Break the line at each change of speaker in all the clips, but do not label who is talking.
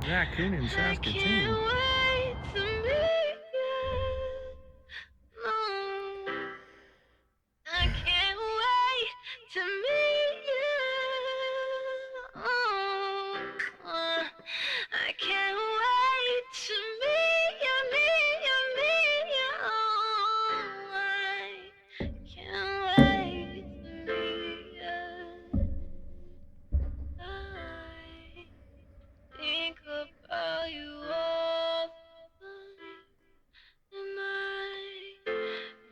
raccoon in Saskatoon.
I can't wait to meet you. I can't wait to meet you, meet you, meet you. I can't wait to meet you. I think about you all the time, and I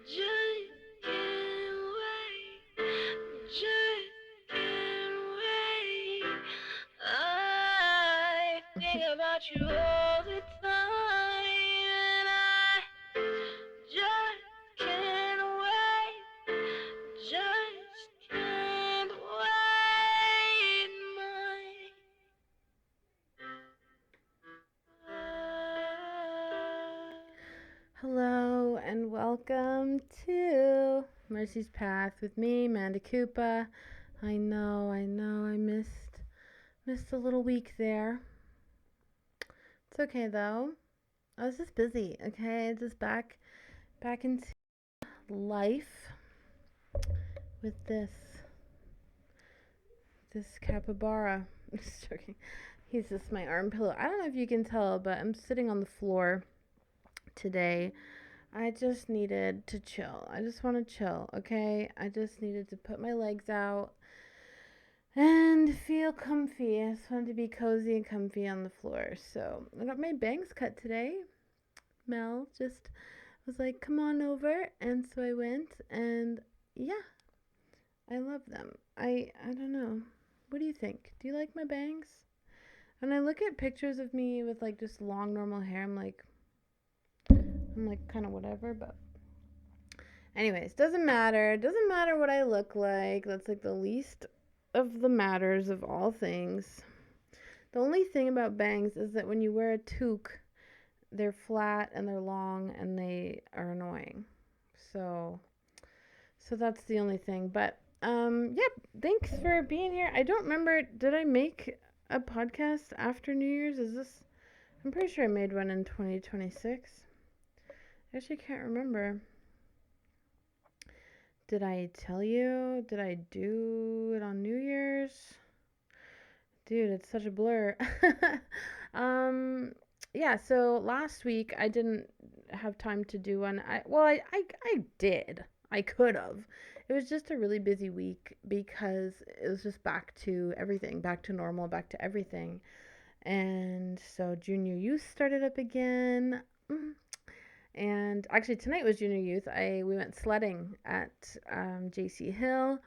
just can't wait. Just can't wait. I think about you all the time, and I just can't wait. Just can't wait.
Hello and welcome to Mercy's Path with me, Amanda Koopa. I know, I missed a little week there. It's okay though. I was just busy, okay? Just back into life with this capybara. Just joking. He's just my arm pillow. I don't know if you can tell, but I'm sitting on the floor today. I just needed to chill. I just want to chill, okay? I just needed to put my legs out and feel comfy. I just wanted to be cozy and comfy on the floor. So I got my bangs cut today. Mel just was like, come on over. And so I went, and yeah, I love them. I don't know. What do you think? Do you like my bangs? When I look at pictures of me with like just long normal hair, I'm like kind of whatever, but anyways, doesn't matter. Doesn't matter what I look like. That's like the least of the matters of all things. The only thing about bangs is that when you wear a toque, they're flat and they're long and they are annoying. So that's the only thing. But yep, thanks for being here. I don't remember, did I make a podcast after New Year's? I'm pretty sure I made one in 2026. I actually can't remember. Did I tell you? Did I do it on New Year's? Dude, it's such a blur. um, yeah, so last week I didn't have time to do one. I did. I could have. It was just a really busy week because it was just back to everything, back to normal, back to everything. And so junior youth started up again. And actually tonight was junior youth. We went sledding at JC Hill.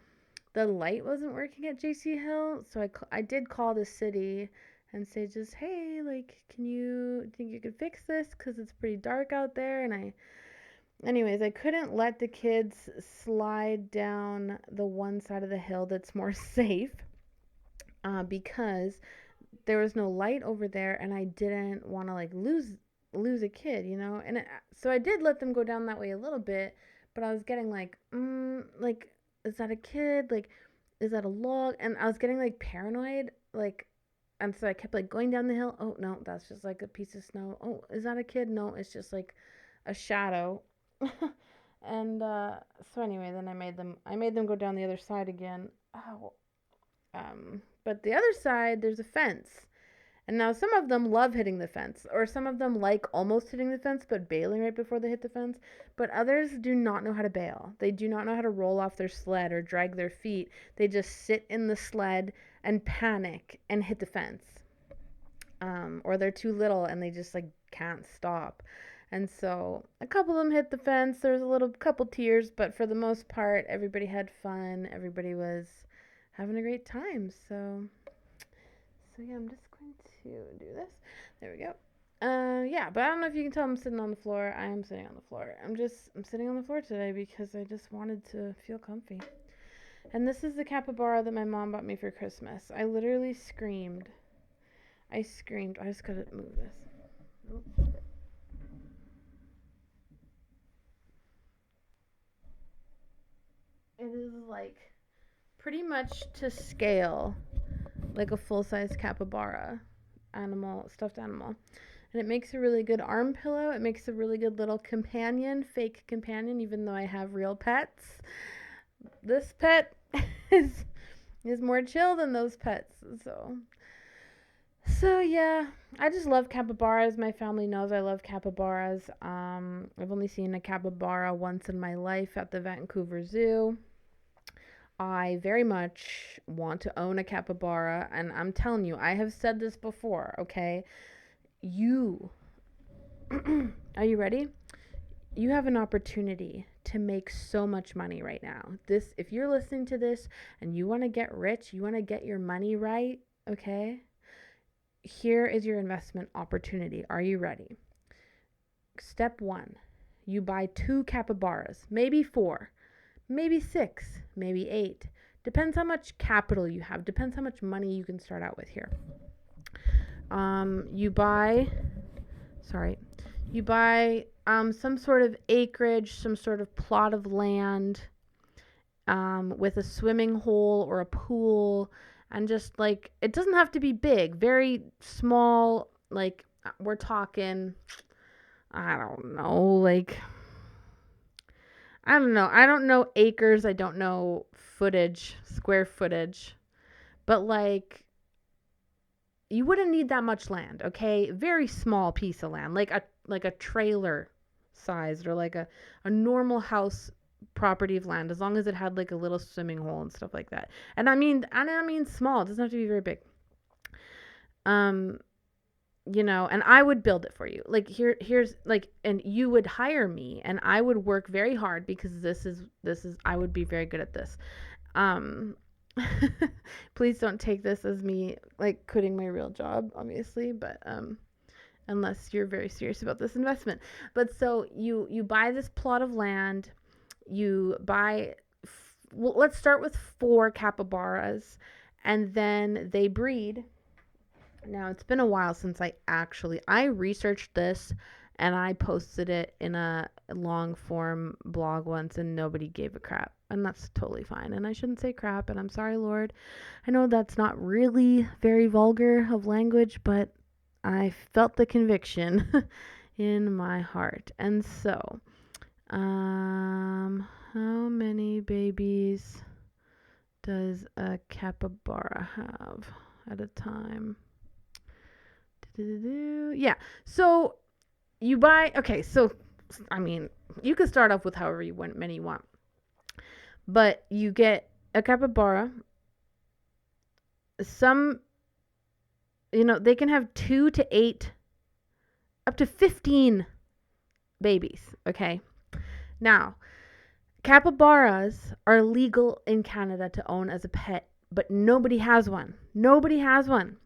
The light wasn't working at JC Hill, so I did call the city and say just, hey, like, can you think you could fix this because it's pretty dark out there? And I couldn't let the kids slide down the one side of the hill that's more safe, because there was no light over there, and I didn't want to like lose a kid, you know. So I did let them go down that way a little bit, but I was getting like, is that a kid? Like, is that a log? And I was getting like paranoid, like, and so I kept like going down the hill. Oh no, that's just like a piece of snow. Oh, is that a kid? No, it's just like a shadow. And so anyway, then I made them go down the other side again. Oh, but the other side, there's a fence. And now some of them love hitting the fence, or some of them like almost hitting the fence but bailing right before they hit the fence. But others do not know how to bail. They do not know how to roll off their sled or drag their feet. They just sit in the sled and panic and hit the fence. Or they're too little and they just like can't stop. And so a couple of them hit the fence. There was a little couple tears, but for the most part, everybody had fun. Everybody was having a great time. So yeah, I'm just going to do this. There we go. Yeah, but I don't know if you can tell I'm sitting on the floor. I am sitting on the floor. I'm sitting on the floor today because I just wanted to feel comfy. And this is the capybara that my mom bought me for Christmas. I literally screamed. I screamed. I just gotta move this. Oop. It is like pretty much to scale like a full size capybara. stuffed animal. And it makes a really good arm pillow. It makes a really good little companion, fake companion, even though I have real pets. This pet is is more chill than those pets. So yeah, I just love capybaras. My family knows I love capybaras. I've only seen a capybara once in my life at the Vancouver Zoo. I very much want to own a capybara, and I'm telling you, I have said this before, okay? You, are you ready? You have an opportunity to make so much money right now. If you're listening to this and you want to get rich, you want to get your money right, okay? Here is your investment opportunity. Are you ready? Step 1. You buy 2 capybaras, maybe 4, maybe 6, maybe 8. Depends how much capital you have. Depends how much money you can start out with here. You buy some sort of acreage, some sort of plot of land with a swimming hole or a pool, and just like, it doesn't have to be big, very small, like we're talking, I don't know, I don't know acres, I don't know square footage, but like, you wouldn't need that much land, okay? Very small piece of land, like a trailer sized, or like a normal house property of land, as long as it had like a little swimming hole and stuff like that. And I mean small. It doesn't have to be very big. And I would build it for you. Like here's like, and you would hire me, and I would work very hard, because this is I would be very good at this. Please don't take this as me like quitting my real job, obviously, but unless you're very serious about this investment. But so you buy this plot of land, you buy let's start with 4 capybaras, and then they breed. Now, it's been a while since I researched this, and I posted it in a long form blog once, and nobody gave a crap. And that's totally fine. And I shouldn't say crap, and I'm sorry, Lord. I know that's not really very vulgar of language, but I felt the conviction in my heart. And so, how many babies does a capybara have at a time? Yeah. So you buy, okay, so I mean, you can start off with however many you want. But you get a capybara. Some, they can have 2 to 8, up to 15 babies, okay? Now, capybaras are legal in Canada to own as a pet, but nobody has one. Nobody has one.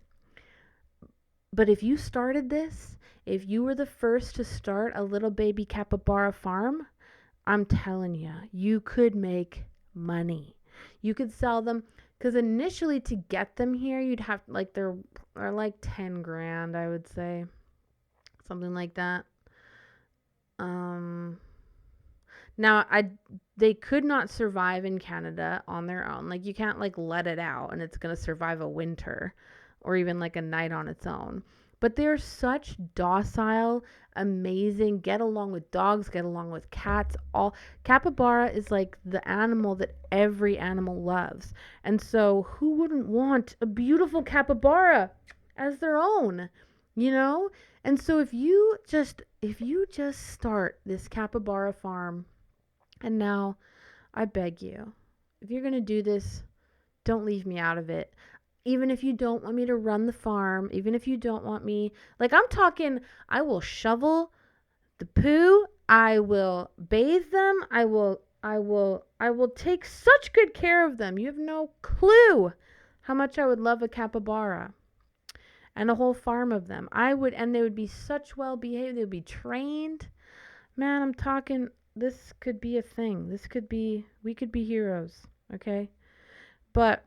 But if you started this, if you were the first to start a little baby capybara farm, I'm telling you, you could make money. You could sell them, because initially to get them here, you'd have they're like 10 grand, I would say, something like that. Now they could not survive in Canada on their own. Like, you can't let it out and it's gonna survive a winter, or even like a night on its own. But they're such docile, amazing, get along with dogs, get along with cats. Capybara is like the animal that every animal loves. And so who wouldn't want a beautiful capybara as their own, And so if you just start this capybara farm, and now I beg you, if you're going to do this, don't leave me out of it. Even if you don't want me to run the farm, even if you don't want me, I'm talking, I will shovel the poo, I will bathe them, I will take such good care of them. You have no clue how much I would love a capybara. And a whole farm of them. And they would be such well behaved, they would be trained. Man, I'm talking, this could be a thing. We could be heroes, okay? But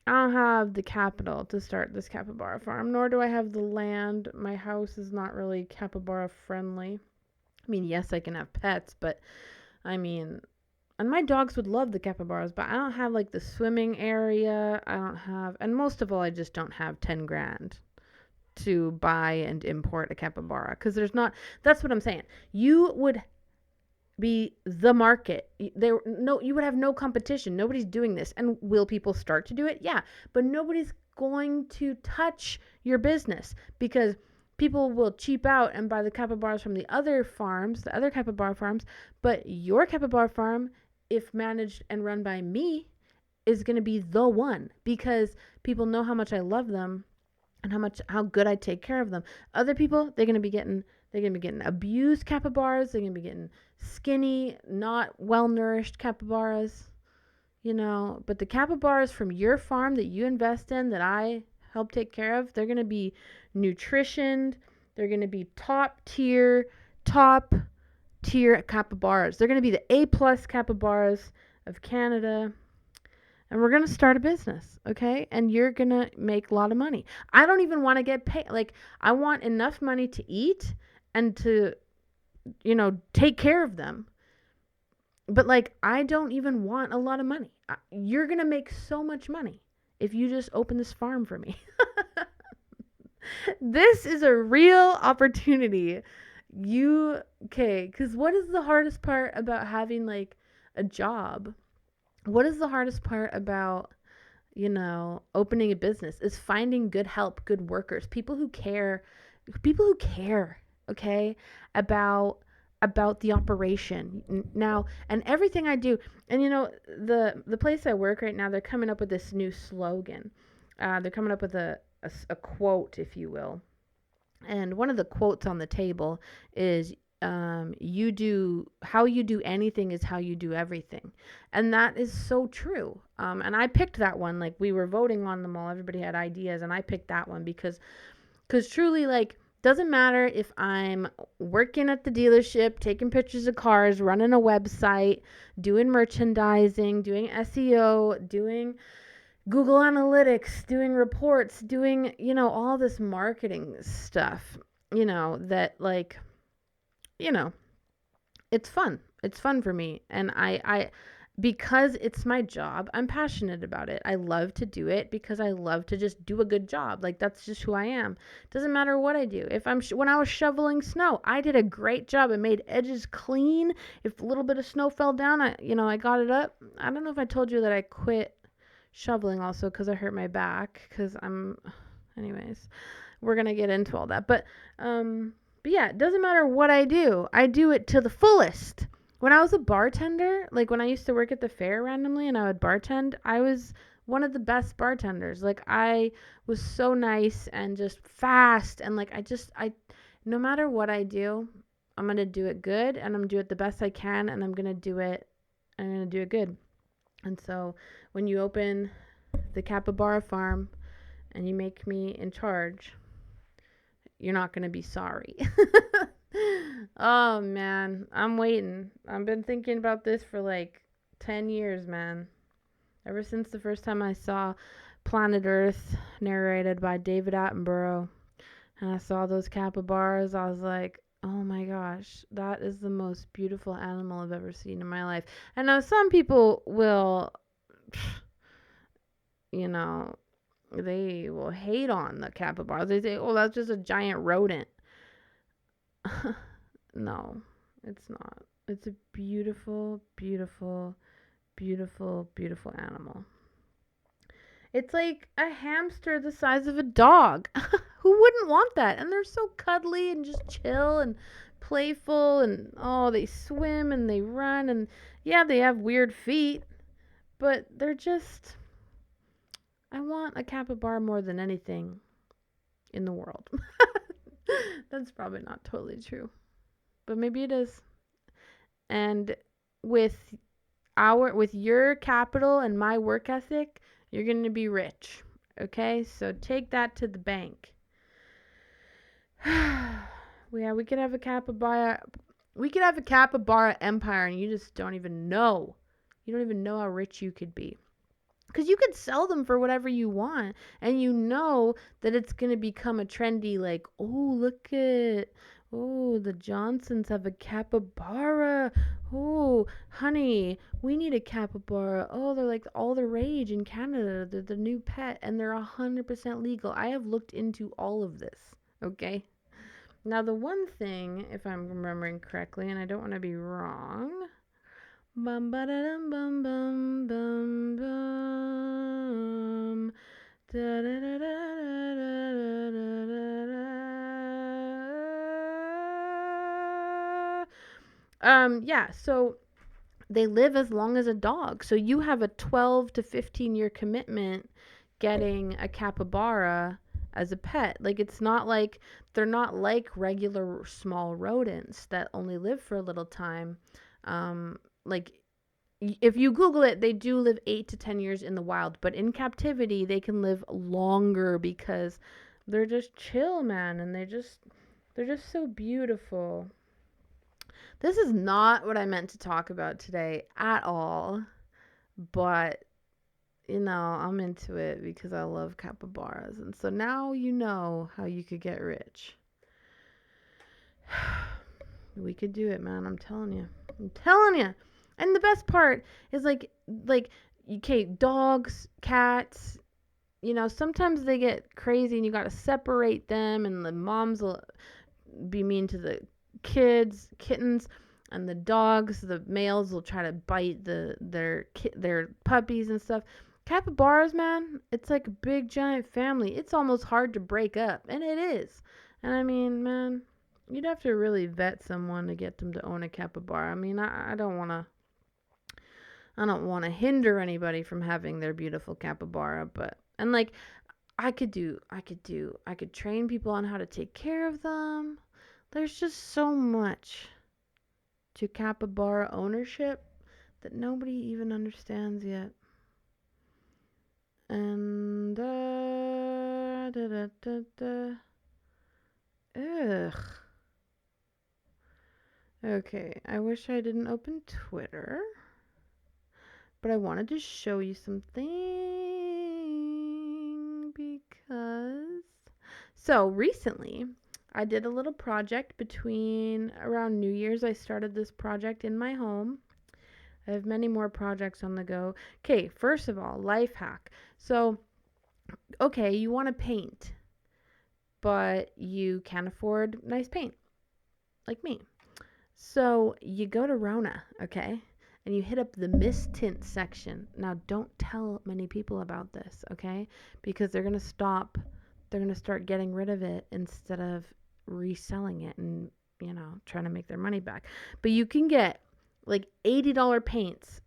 I don't have the capital to start this capybara farm, nor do I have the land. My house is not really capybara friendly. I mean, yes, I can have pets, but and my dogs would love the capybaras, but I don't have the swimming area. And most of all, I just don't have 10 grand to buy and import a capybara, because there's not. That's what I'm saying. You would be the market. You would have no competition. Nobody's doing this. And will people start to do it? Yeah, but nobody's going to touch your business, because people will cheap out and buy the capybaras from the other farms, the other capybara farms. But your capybara farm, if managed and run by me, is going to be the one, because people know how much I love them and how good I take care of them. Other people, they're going to be getting abused capybaras. They're going to be getting skinny, not well nourished capybaras, But the capybaras from your farm that you invest in, that I help take care of, they're going to be nutritioned. They're going to be top tier capybaras. They're going to be the A+ capybaras of Canada. And we're going to start a business, okay? And you're going to make a lot of money. I don't even want to get paid. Like, I want enough money to eat and to, take care of them. But, like, I don't even want a lot of money. You're going to make so much money if you just open this farm for me. This is a real opportunity. Because what is the hardest part about having, like, a job? What is the hardest part about, opening a business? Is finding good help, good workers, people who care, okay, about the operation now, and everything I do. And the place I work right now, they're coming up with this new slogan. They're coming up with a quote, if you will. And one of the quotes on the table is, how you do anything is how you do everything. And that is so true. And I picked that one. Like, we were voting on them all. Everybody had ideas, and I picked that one because truly, like, doesn't matter if I'm working at the dealership, taking pictures of cars, running a website, doing merchandising, doing SEO, doing Google Analytics, doing reports, doing, all this marketing stuff, that, like, it's fun. It's fun for me. And I because it's my job, I'm passionate about it. I love to do it because I love to just do a good job. Like, that's just who I am. Doesn't matter what I do. If when I was shoveling snow, I did a great job. I made edges clean. If a little bit of snow fell down, I got it up. I don't know if I told you that I quit shoveling also because I hurt my back, anyways, we're going to get into all that. But yeah, it doesn't matter what I do it to the fullest. When I was a bartender, like when I used to work at the fair randomly and I would bartend, I was one of the best bartenders. Like, I was so nice and just fast. And like, no matter what I do, I'm going to do it good, and I'm going to do it the best I can. And I'm going to do it good. And so when you open the capybara farm and you make me in charge, you're not going to be sorry. Oh, man. I'm waiting. I've been thinking about this for like 10 years, man. Ever since the first time I saw Planet Earth narrated by David Attenborough, and I saw those capybaras, I was like, oh my gosh, that is the most beautiful animal I've ever seen in my life. And now some people will, they will hate on the capybaras. They say, oh, that's just a giant rodent. No, it's not. It's a beautiful, beautiful, beautiful, beautiful animal. It's like a hamster the size of a dog. Who wouldn't want that? And they're so cuddly and just chill and playful, and they swim and they run, and yeah, they have weird feet, but they're just, I want a capybara more than anything in the world. That's probably not totally true, but maybe it is. And with your capital and my work ethic, you're going to be rich. Okay? So take that to the bank. Yeah, we could have a capybara empire, and you just don't even know. You don't even know how rich you could be. Because you could sell them for whatever you want, and you know that it's going to become a trendy, like, oh, look at Oh, the Johnsons have a capybara. Oh, honey, we need a capybara. Oh, they're like all the rage in Canada. They're the new pet and they're 100% legal. I have looked into all of this, okay? Now, the one thing, if I'm remembering correctly, and I don't want to be wrong, bum ba da dum bum bum bum bum. Da da da da da da da da. Yeah, so they live as long as a dog. So you have a 12 to 15-year commitment getting a capybara as a pet. Like, it's not like they're not like regular small rodents that only live for a little time. Like, if you Google it, they do live 8 to 10 years in the wild, but in captivity, they can live longer because they're just chill, man, and they're just so beautiful. This is not what I meant to talk about today at all, but I'm into it because I love capybaras, and so now you know how you could get rich. We could do it, man. I'm telling you. I'm telling you. And the best part is like okay, dogs, cats, sometimes they get crazy and you got to separate them and the moms will be mean to the kittens, and the dogs, the males will try to bite their puppies and stuff. Capybaras, man, it's like a big giant family. It's almost hard to break up, and it is. And I mean, man, you'd have to really vet someone to get them to own a capybara. I mean, I don't want to hinder anybody from having their beautiful capybara, but and like I could train people on how to take care of them. There's just so much to capybara ownership that nobody even understands yet. And da, da, da, da. Ugh. Okay, I wish I didn't open Twitter, but I wanted to show you something because so recently I did a little project between around New Year's. I started this project in my home. I have many more projects on the go. Okay, first of all, life hack. So, okay, you want to paint, but you can't afford nice paint, like me. So, you go to Rona, okay? And you hit up the mist tint section. Now, don't tell many people about this, okay? Because they're going to start getting rid of it instead of reselling it and, trying to make their money back. But you can get like $80 paints,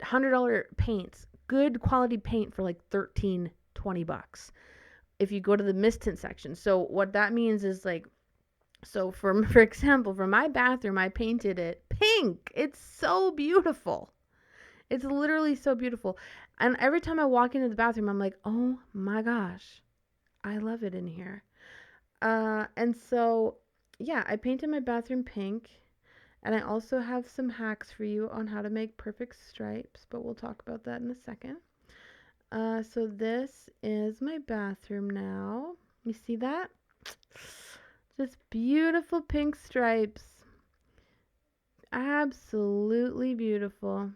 $100 paints, good quality paint for like 13, $20 if you go to the mist tint section. So what that means is like, so for example, for my bathroom, I painted it pink. It's so beautiful. It's literally so beautiful. And every time I walk into the bathroom, I'm like, oh my gosh, I love it in here. And so, yeah, I painted my bathroom pink. And I also have some hacks for you on how to make perfect stripes, but we'll talk about that in a second. So this is my bathroom now. You see that? Just beautiful pink stripes. Absolutely beautiful.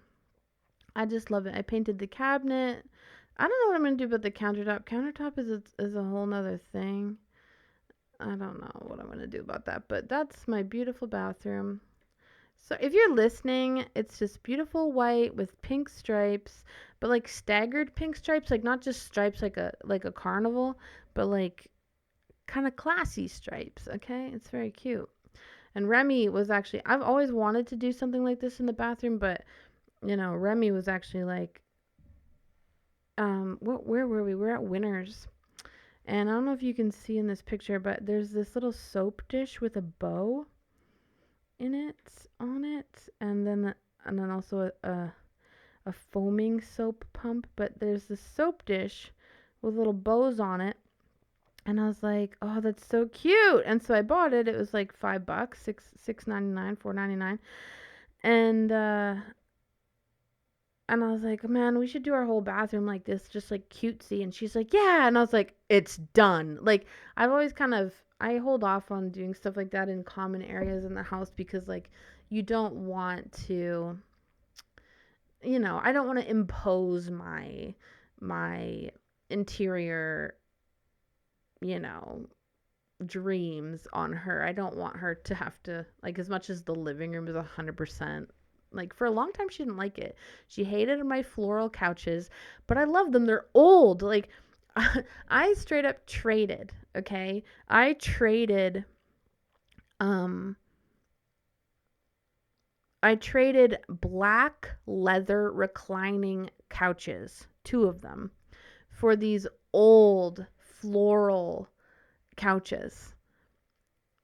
I just love it. I painted the cabinet. I don't know what I'm going to do about the countertop. Countertop is a whole nother thing. I don't know what I'm going to do about that, but that's my beautiful bathroom. So if you're listening, it's just beautiful white with pink stripes, but like staggered pink stripes, like not just stripes like a carnival, but like kind of classy stripes, okay? It's very cute. And Remy was actually I've always wanted to do something like this in the bathroom, but Remy was actually like where were we? We're at Winners. And I don't know if you can see in this picture, but there's this little soap dish with a bow on it, and then also a foaming soap pump, but there's this soap dish with little bows on it, and I was like, oh, that's so cute. And so I bought it. It was like $5, $6.99, $4.99, and And I was like, man, we should do our whole bathroom like this, just like cutesy. And she's like, yeah. And I was like, it's done. Like, I've always kind of, I hold off on doing stuff like that in common areas in the house because, like, you don't want to, I don't want to impose my interior, you know, dreams on her. I don't want her to have to, like, as much as the living room is 100%, like, for a long time she didn't like it. She hated my floral couches, but I love them. They're old. Like, I straight up traded, okay? I traded um I traded black leather reclining couches, two of them, for these old floral couches.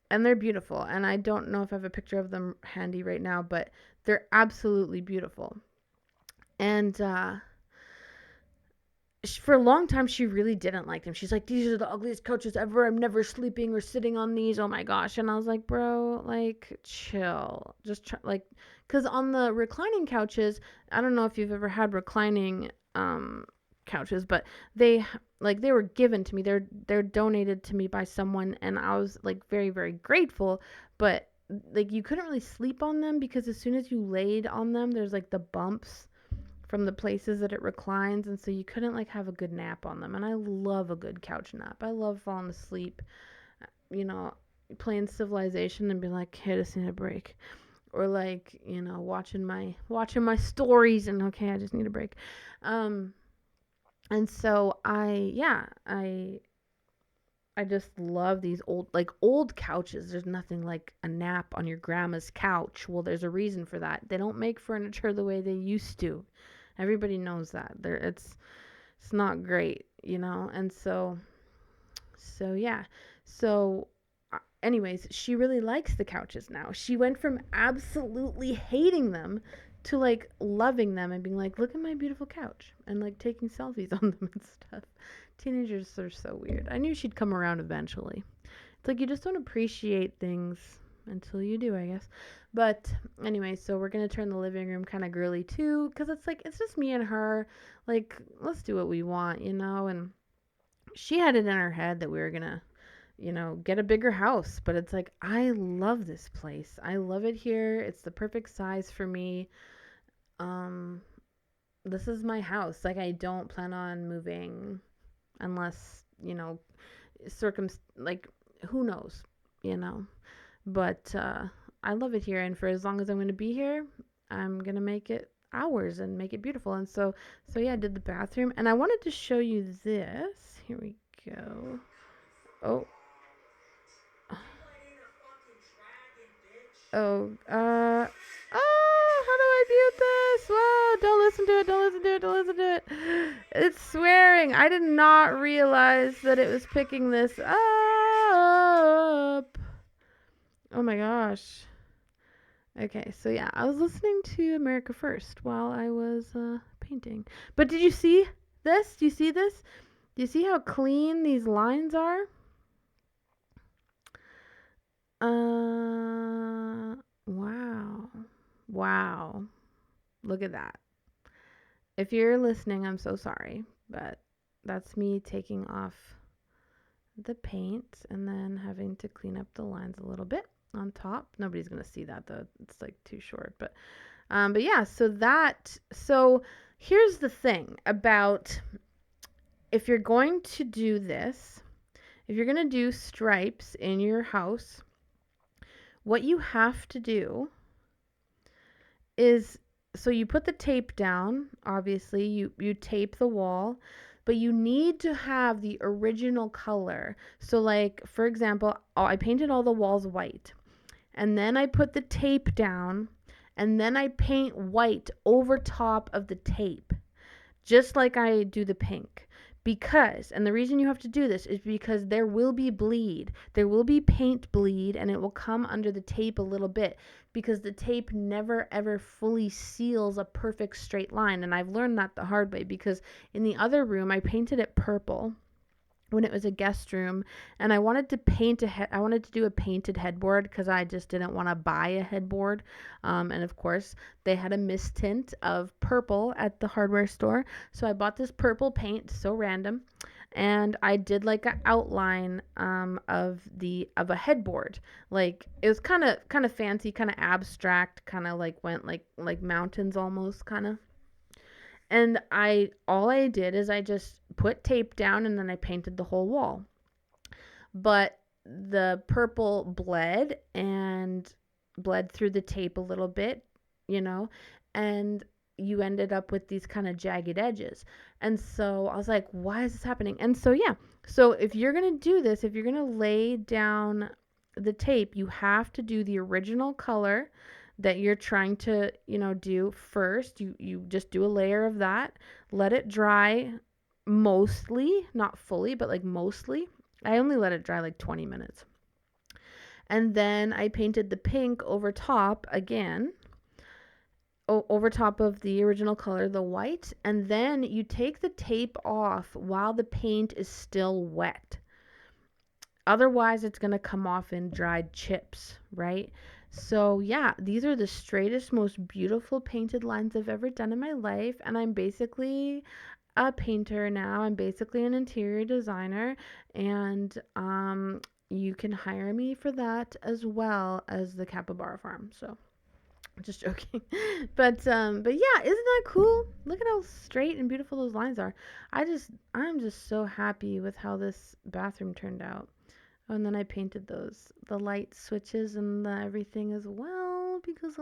And they're beautiful. And I don't know if I have a picture of them handy right now, but they're absolutely beautiful. And for a long time, she really didn't like them. She's like, these are the ugliest couches ever. I'm never sleeping or sitting on these. Oh my gosh. And I was like, bro, like, chill. Just try, like, because on the reclining couches, I don't know if you've ever had reclining couches, but they they were given to me. They're donated to me by someone, and I was like very, very grateful. But like, you couldn't really sleep on them because as soon as you laid on them, there's like the bumps from the places that it reclines, and so you couldn't like have a good nap on them. And I love a good couch nap. I love falling asleep, you know, playing Civilization and being like, hey, I just need a break. Or like, watching my stories and okay, I just need a break. And so I just love these old couches. There's nothing like a nap on your grandma's couch. Well, there's a reason for that. They don't make furniture the way they used to. Everybody knows that. It's not great, And so yeah. So anyways, she really likes the couches now. She went from absolutely hating them to like loving them and being like, look at my beautiful couch, and like taking selfies on them and stuff. Teenagers are so weird. I knew she'd come around eventually. It's like you just don't appreciate things until you do, I guess. But anyway, so we're gonna turn the living room kind of girly too, because it's like it's just me and her. Like, let's do what we want, And she had it in her head that we were gonna, get a bigger house. But it's like, I love this place. I love it here. It's the perfect size for me. Um, this is my house. Like, I don't plan on moving unless, like, who knows, you know. But I love it here, and for as long as I'm going to be here, I'm going to make it ours and make it beautiful. And so yeah, I did the bathroom, and I wanted to show you this. Here we go. Oh. Oh, how do I mute this? Whoa, don't listen to it, don't listen to it, don't listen to it. It's swearing. I did not realize that it was picking this up. Oh my gosh. Okay, so yeah, I was listening to America First while I was painting. But did you see this? Do you see this? Do you see how clean these lines are? Wow. Wow. Look at that. If you're listening, I'm so sorry, but that's me taking off the paint and then having to clean up the lines a little bit on top. Nobody's going to see that though. It's like too short, but yeah, so here's the thing about if you're going to do this, if you're going to do stripes in your house, what you have to do is, so you put the tape down, obviously, you tape the wall, but you need to have the original color. So like, for example, I painted all the walls white, and then I put the tape down, and then I paint white over top of the tape, just like I do the pink. Because, and the reason you have to do this is because there will be bleed. There will be paint bleed, and it will come under the tape a little bit because the tape never ever fully seals a perfect straight line. And I've learned that the hard way because in the other room I painted it purple, when it was a guest room, and I wanted to paint I wanted to do a painted headboard because I just didn't want to buy a headboard. And of course, they had a mist tint of purple at the hardware store, so I bought this purple paint, so random, and I did like an outline of a headboard. Like it was kind of fancy, kind of abstract, kind of like went like mountains almost kind of. And I all I did is I just put tape down and then I painted the whole wall. But the purple bled through the tape a little bit, you know, and you ended up with these kind of jagged edges. And so I was like, why is this happening? And so yeah, so if you're going to do this, if you're going to lay down the tape, you have to do the original color that you're trying to, do first. You just do a layer of that, let it dry mostly, not fully, but like mostly. I only let it dry like 20 minutes. And then I painted the pink over top again, over top of the original color, the white. And then you take the tape off while the paint is still wet. Otherwise, it's going to come off in dried chips, right? So, yeah, these are the straightest, most beautiful painted lines I've ever done in my life. And I'm basically a painter now. I'm basically an interior designer. And you can hire me for that as well as the capybara farm. So, just joking. But yeah, isn't that cool? Look at how straight and beautiful those lines are. I'm just so happy with how this bathroom turned out. Oh, and then I painted the light switches and everything as well because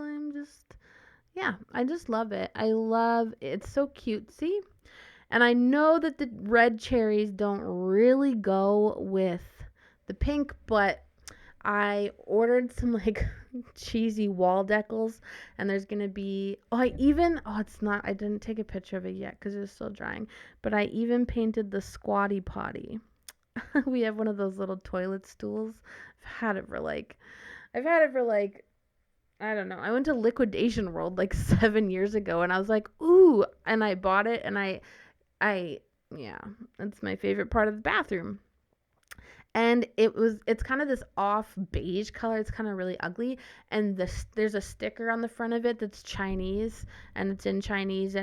yeah, I just love it. It's so cutesy. And I know that the red cherries don't really go with the pink, but I ordered some like cheesy wall decals, and there's gonna be it's not, I didn't take a picture of it yet because it's still drying, but I even painted the squatty potty. We have one of those little toilet stools. I've had it for like I don't know. I went to Liquidation World like 7 years ago, and I was like, ooh, and I bought it, and I yeah, it's my favorite part of the bathroom. And it's kind of this off beige color. It's kind of really ugly, and there's a sticker on the front of it that's Chinese, and it's in Chinese,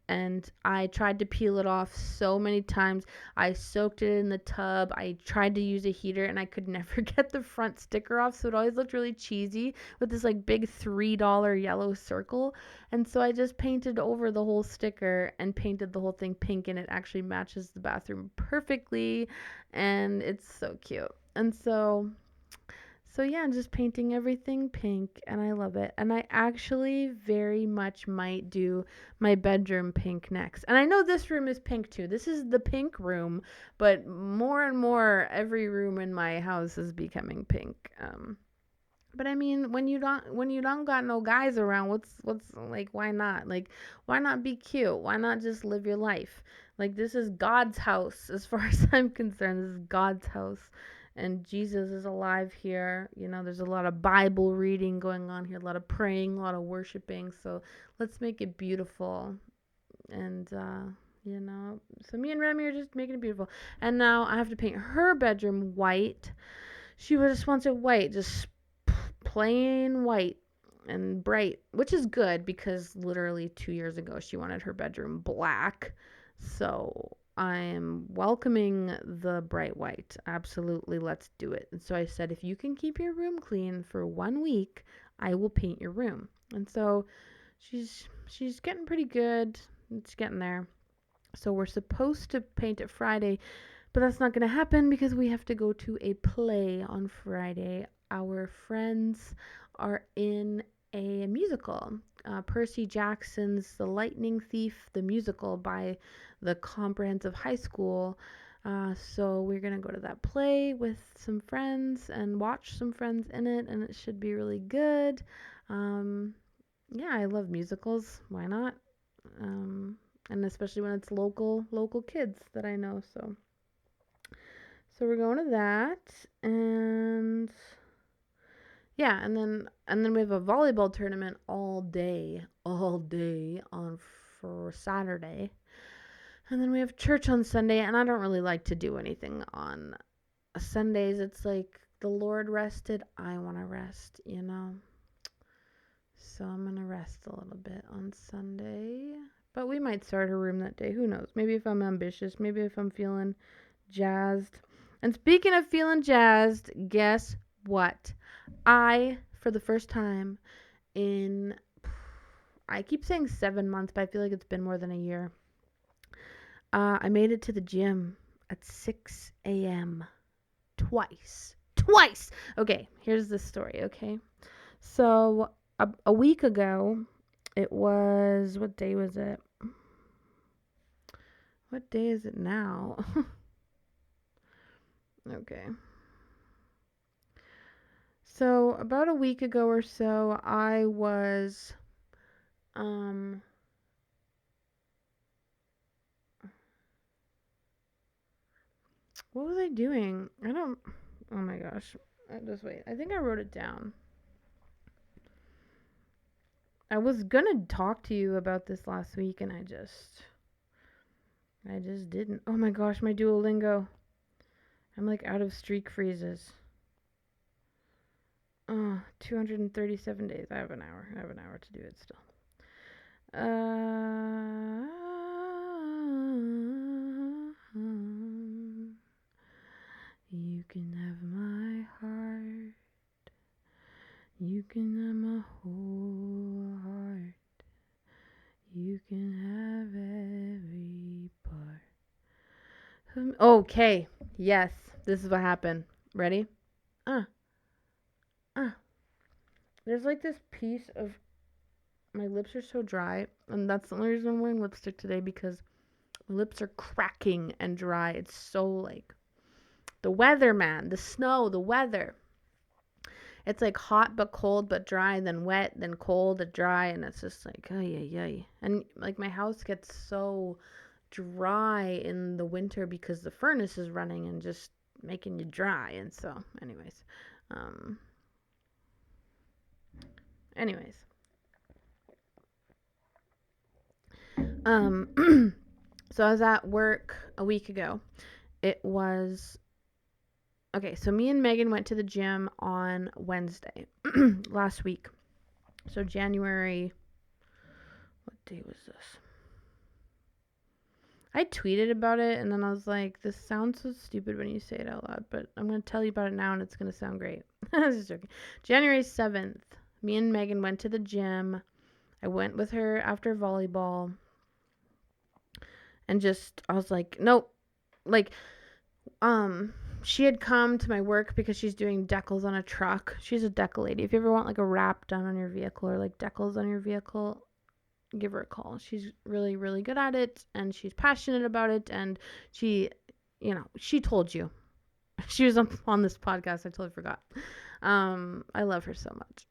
and I tried to peel it off so many times. I soaked it in the tub. I tried to use a heater, and I could never get the front sticker off, so it always looked really cheesy with this like big $3 yellow circle. And so I just painted over the whole sticker and painted the whole thing pink, and it actually matches the bathroom perfectly, and it's so cute. And so yeah, just painting everything pink, and I love it. And I actually very much might do my bedroom pink next. And I know this room is pink too. This is the pink room, but more and more every room in my house is becoming pink. But I mean, when you don't got no guys around, what's like, why not? Like, why not be cute? Why not just live your life? Like, this is God's house as far as I'm concerned. This is God's house, and Jesus is alive here. There's a lot of Bible reading going on here, a lot of praying, a lot of worshiping. So let's make it beautiful. And so me and Remy are just making it beautiful. And now I have to paint her bedroom white. She just wants it white, just plain white and bright, which is good because literally 2 years ago she wanted her bedroom black. So I am welcoming the bright white. Absolutely, let's do it. And so I said, if you can keep your room clean for 1 week, I will paint your room. And so she's getting pretty good. It's getting there. So we're supposed to paint it Friday, but that's not going to happen because we have to go to a play on Friday. Our friends are in a musical, Percy Jackson's The Lightning Thief, the musical by the Comprehensive High School. So we're going to go to that play with some friends and watch some friends in it, and it should be really good. Yeah, I love musicals. Why not? And especially when it's local kids that I know. So we're going to that, and yeah, and then we have a volleyball tournament all day on for Saturday. And then we have church on Sunday, and I don't really like to do anything on Sundays. It's like the Lord rested, I want to rest, you know? So I'm going to rest a little bit on Sunday. But we might start a room that day. Who knows? Maybe if I'm ambitious, maybe if I'm feeling jazzed. And speaking of feeling jazzed, guess what? I, for the first time in, I keep saying 7 months, but I feel like it's been more than a year. I made it to the gym at 6 a.m. Twice. Twice! Okay, here's the story, okay? So, a week ago, it was, what day was it? What day is it now? Okay. So, about a week ago or so, I was, what was I doing? Oh my gosh. Just wait. I think I wrote it down. I was gonna talk to you about this last week and I just didn't. Oh my gosh, my Duolingo. I'm like out of streak freezes. 237 days. I have an hour. To do it still. You can have my heart. You can have my whole heart. You can have every part. Okay. Yes. This is what happened. Ready? There's like this piece of my lips are so dry, and that's the only reason I'm wearing lipstick today, because my lips are cracking and dry. It's so like the weather, man. The snow, the weather. It's like hot but cold but dry, then wet, then cold and dry, and it's just like ay. And like my house gets so dry in the winter because the furnace is running and just making you dry. And so anyways, so I was at work a week ago. It was okay, so me and Megan went to the gym on Wednesday last week. So January, what day was this? I tweeted about it and then I was like, this sounds so stupid when you say it out loud, but I'm going to tell you about it now and it's going to sound great. I was just joking. January 7th, me and Megan went to the gym. I went with her after volleyball and I was like, nope. Like, she had come to my work because she's doing decals on a truck. She's a decal lady. If you ever want like a wrap done on your vehicle or like decals on your vehicle, give her a call. She's really, really good at it and she's passionate about it. And she told you. She was on this podcast. I totally forgot. I love her so much.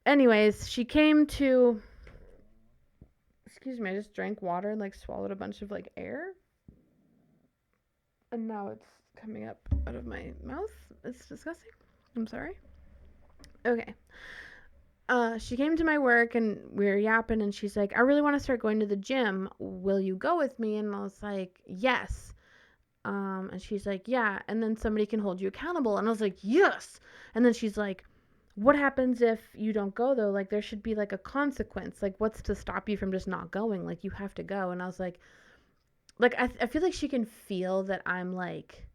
Anyways, she came to, excuse me, I just drank water and like swallowed a bunch of like air. And now it's coming up out of my mouth. It's disgusting. I'm sorry. Okay. She came to my work and we were yapping and she's like, I really want to start going to the gym. Will you go with me? And I was like, yes. And she's like, yeah. And then somebody can hold you accountable. And I was like, yes. And then she's like, what happens if you don't go though? Like there should be like a consequence. Like what's to stop you from just not going? Like you have to go. And I was like I feel like she can feel that I'm like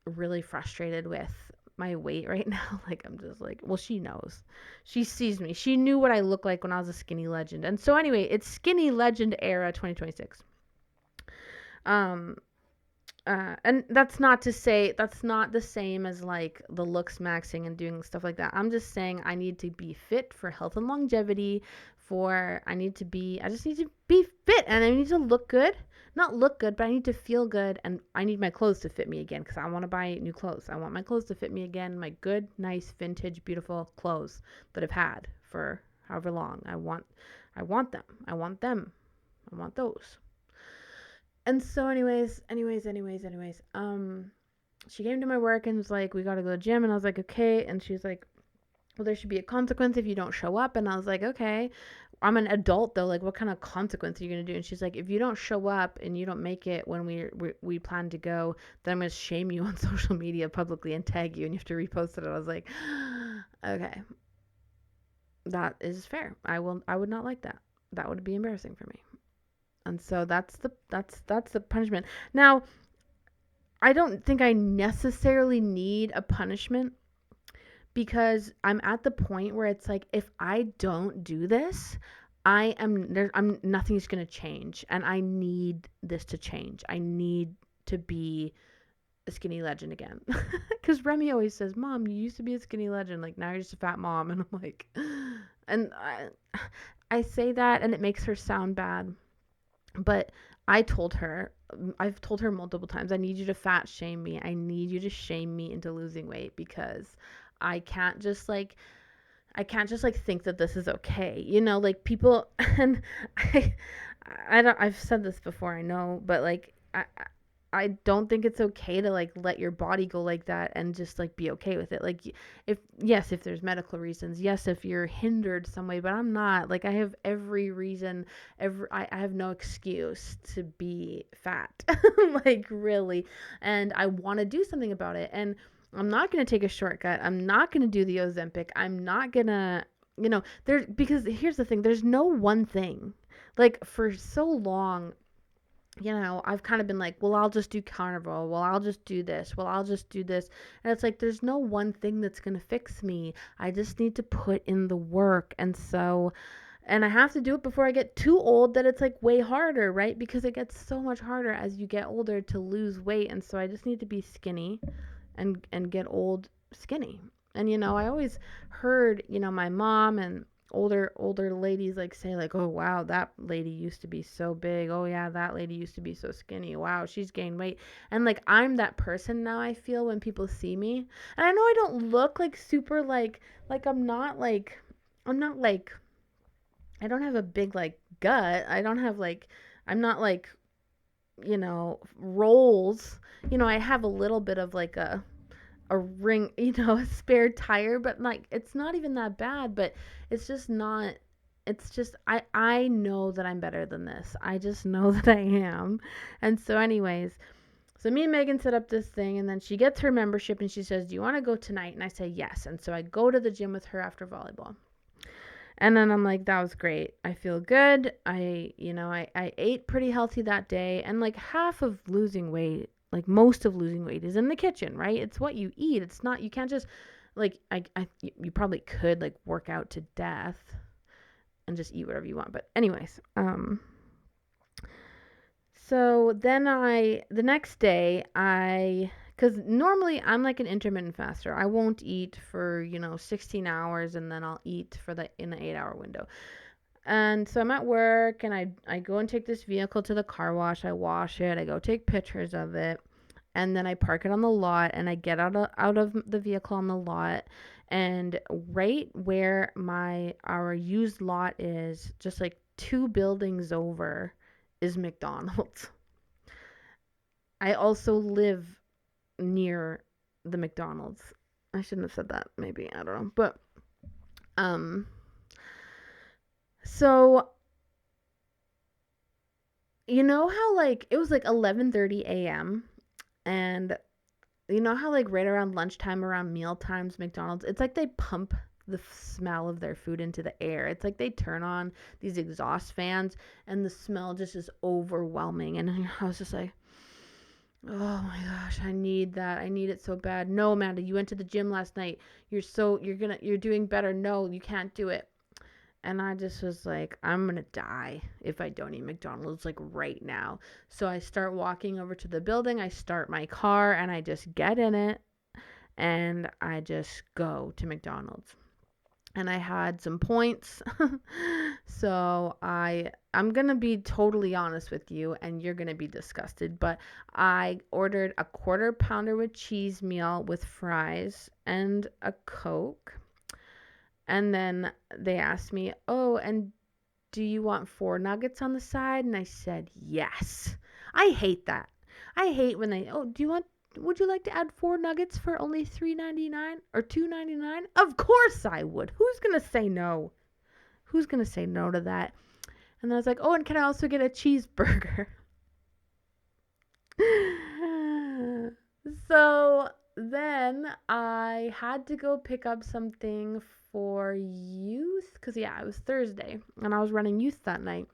really frustrated with my weight right now. Like I'm just like, well, she knows. She sees me. She knew what I look like when I was a skinny legend. And so anyway, it's skinny legend era 2026. And that's not to say that's not the same as like the looks maxing and doing stuff like that. I'm just saying I need to be fit for health and longevity. I just need to be fit and I need to look good. Not look good, but I need to feel good and I need my clothes to fit me again because I want to buy new clothes. I want my clothes to fit me again, my good, nice, vintage, beautiful clothes that I've had for however long. I want them. I want those. And so anyways, she came to my work and was like, we got to go to the gym. And I was like, okay. And she's like, well, there should be a consequence if you don't show up. And I was like, okay, I'm an adult though. Like, what kind of consequence are you going to do? And she's like, if you don't show up and you don't make it when we plan to go, then I'm going to shame you on social media publicly and tag you and you have to repost it. I was like, okay, that is fair. I would not like that. That would be embarrassing for me. And so that's the punishment. Now, I don't think I necessarily need a punishment because I'm at the point where it's like if I don't do this, I'm nothing's going to change and I need this to change. I need to be a skinny legend again. Cuz Remy always says, "Mom, you used to be a skinny legend, like now you're just a fat mom." And I'm like and I say that and it makes her sound bad. But I've told her multiple times, I need you to fat shame me. I need you to shame me into losing weight because I can't just like I can't just like think that this is okay. You know, like people and I I don't I've said this before, I know, but like I don't think it's okay to like let your body go like that and just like be okay with it. Like if yes, if there's medical reasons, yes, if you're hindered some way, but I'm not. Like I have every reason, I have no excuse to be fat. Like really. And I want to do something about it. And I'm not going to take a shortcut. I'm not going to do the Ozempic. I'm not going to there because here's the thing, there's no one thing. Like for so long I've kind of been like, well, I'll just do carnivore. Well, I'll just do this. Well, I'll just do this. And it's like, there's no one thing that's going to fix me. I just need to put in the work. And I have to do it before I get too old that it's like way harder, right? Because it gets so much harder as you get older to lose weight. And so I just need to be skinny and get old skinny. And I always heard, my mom and older ladies like say like, "Oh wow, that lady used to be so big. Oh yeah, that lady used to be so skinny. Wow, she's gained weight." And like I'm that person now I feel when people see me. And I know I don't look like super like I'm not like I don't have a big like gut. I don't have like I'm not like, rolls. I have a little bit of like a ring, a spare tire, but like it's not even that bad, but it's just not it's just I know that I'm better than this. I just know that I am. And so anyways, so me and Megan set up this thing and then she gets her membership and she says, "Do you want to go tonight?" And I say, "Yes." And so I go to the gym with her after volleyball. And then I'm like, that was great. I feel good. I ate pretty healthy that day. And like half of losing weight, like most of losing weight is in the kitchen, right? It's what you eat. It's not, you can't just like, you probably could like work out to death and just eat whatever you want. But anyways, so then the next day, because normally I'm like an intermittent faster. I won't eat for, 16 hours and then I'll eat in the 8-hour window. And so I'm at work and I go and take this vehicle to the car wash. I wash it. I go take pictures of it. And then I park it on the lot and I get out of the vehicle on the lot. And right where our used lot is, just like 2 buildings over, is McDonald's. I also live near the McDonald's. I shouldn't have said that, maybe. I don't know. But so you know how like it was like 11:30 a.m. and you know how like right around lunchtime, around meal times, McDonald's, it's like they pump the smell of their food into the air. It's like they turn on these exhaust fans and the smell just is overwhelming. And I was just like, oh my gosh, I need that. I need it so bad. No, Amanda, you went to the gym last night. You're doing better. No, you can't do it. And I just was like, I'm going to die if I don't eat McDonald's like right now. So I start walking over to the building. I start my car and I just get in it and I just go to McDonald's. And I had some points. So I'm going to be totally honest with you and you're going to be disgusted, but I ordered a quarter pounder with cheese meal with fries and a Coke. And then they asked me, "Oh, and do you want 4 nuggets on the side?" And I said, "Yes." I hate that. I hate when they, "Oh, do you want would you like to add 4 nuggets for only $3.99 or $2.99? Of course I would. Who's going to say no? Who's going to say no to that? And then I was like, oh, and can I also get a cheeseburger? So then I had to go pick up something for youth because, yeah, it was Thursday and I was running youth that night.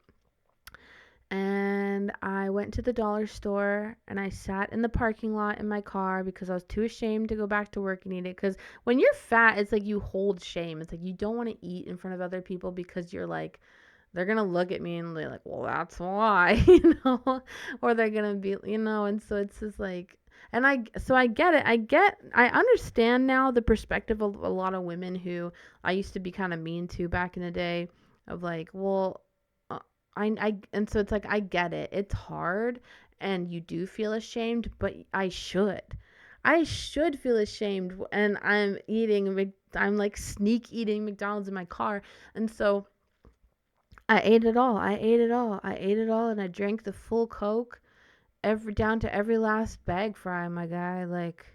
And I went to the dollar store and I sat in the parking lot in my car because I was too ashamed to go back to work and eat it. Because when you're fat, it's like you hold shame. It's like you don't want to eat in front of other people because you're like, they're going to look at me and they're like, well, that's why, or they're going to be, and so it's just like, and I get it. I understand now the perspective of a lot of women who I used to be kind of mean to back in the day of like, well, and so it's like, I get it. It's hard and you do feel ashamed, but I should feel ashamed. And I'm like sneak eating McDonald's in my car. And so I ate it all. And I drank the full Coke down to every last bag fry, my guy. Like,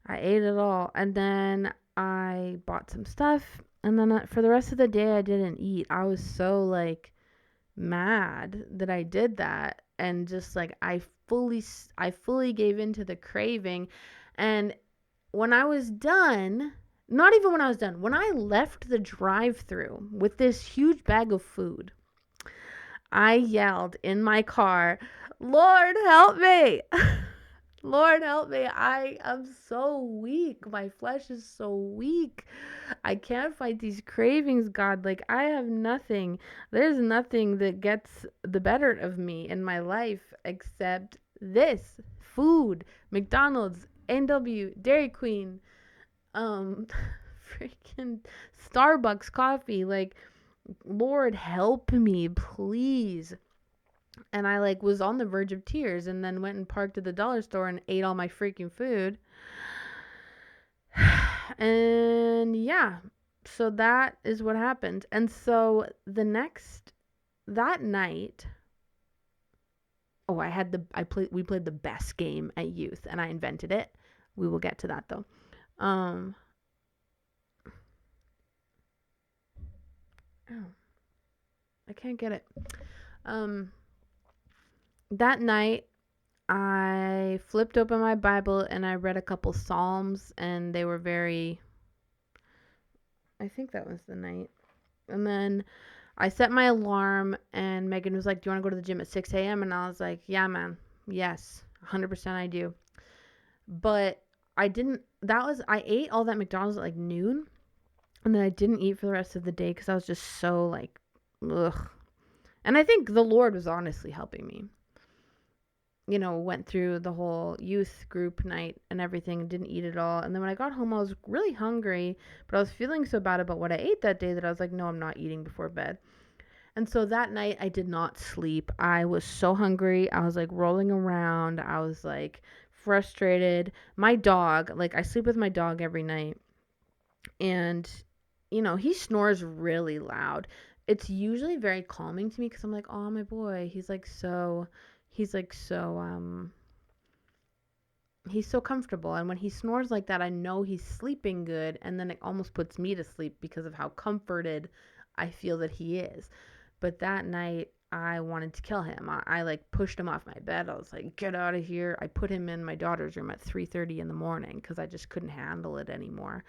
I ate it all. And then I bought some stuff. And then for the rest of the day, I didn't eat. I was so like mad that I did that, and just like I fully gave into the craving. And when I was done, not even when I was done, when I left the drive-through with this huge bag of food, I yelled in my car, Lord help me. Lord help me. I am so weak. My flesh is so weak. I can't fight these cravings, God. Like, I have nothing. There's nothing that gets the better of me in my life except this food. McDonald's, NW, Dairy Queen, freaking Starbucks coffee. Like, Lord help me, please. And I like was on the verge of tears and then went and parked at the dollar store and ate all my freaking food. And yeah, so that is what happened. And so that night, oh, we played the best game at youth and I invented it. We will get to that though. Oh, I can't get it. That night, I flipped open my Bible and I read a couple Psalms, and they were I think that was the night. And then I set my alarm, and Megan was like, do you want to go to the gym at 6 a.m.? And I was like, yeah, man. Yes, 100% I do. But I ate all that McDonald's at like noon, and then I didn't eat for the rest of the day because I was just so like, ugh. And I think the Lord was honestly helping me. Went through the whole youth group night and everything and didn't eat it all. And then when I got home, I was really hungry, but I was feeling so bad about what I ate that day that I was like, no, I'm not eating before bed. And so that night I did not sleep. I was so hungry. I was like rolling around. I was like frustrated. My dog, like I sleep with my dog every night. And, he snores really loud. It's usually very calming to me because I'm like, oh, my boy, he's so comfortable. And when he snores like that, I know he's sleeping good. And then it almost puts me to sleep because of how comforted I feel that he is. But that night I wanted to kill him. I like pushed him off my bed. I was like, get out of here. I put him in my daughter's room at 3:30 in the morning because I just couldn't handle it anymore.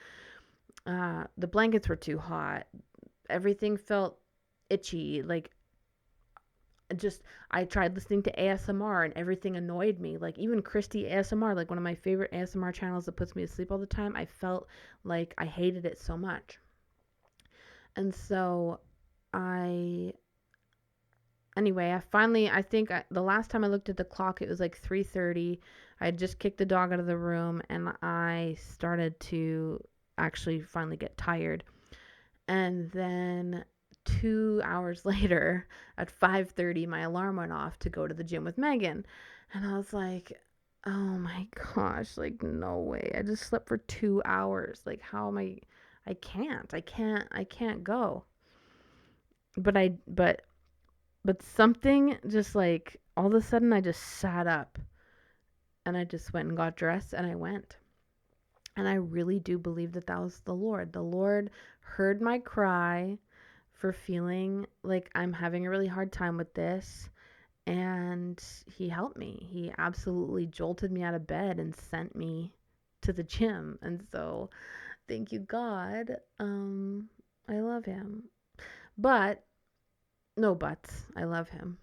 The blankets were too hot. Everything felt itchy. Like, I tried listening to ASMR and everything annoyed me. Like, even Christy ASMR, like one of my favorite ASMR channels that puts me to sleep all the time, I felt like I hated it so much. And so I think the last time I looked at the clock, it was like 3:30. I had just kicked the dog out of the room and I started to actually finally get tired. And then 2 hours later at 5:30, my alarm went off to go to the gym with Megan. And I was like, oh my gosh, like, no way. I just slept for 2 hours. Like, how am I can't go. But something just like, all of a sudden I just sat up And I just went and got dressed and I went. And I really do believe that that was the Lord. The Lord heard my cry for feeling like I'm having a really hard time with this. And he helped me. He absolutely jolted me out of bed and sent me to the gym. And so, thank you, God. I love him. But, no buts. I love him.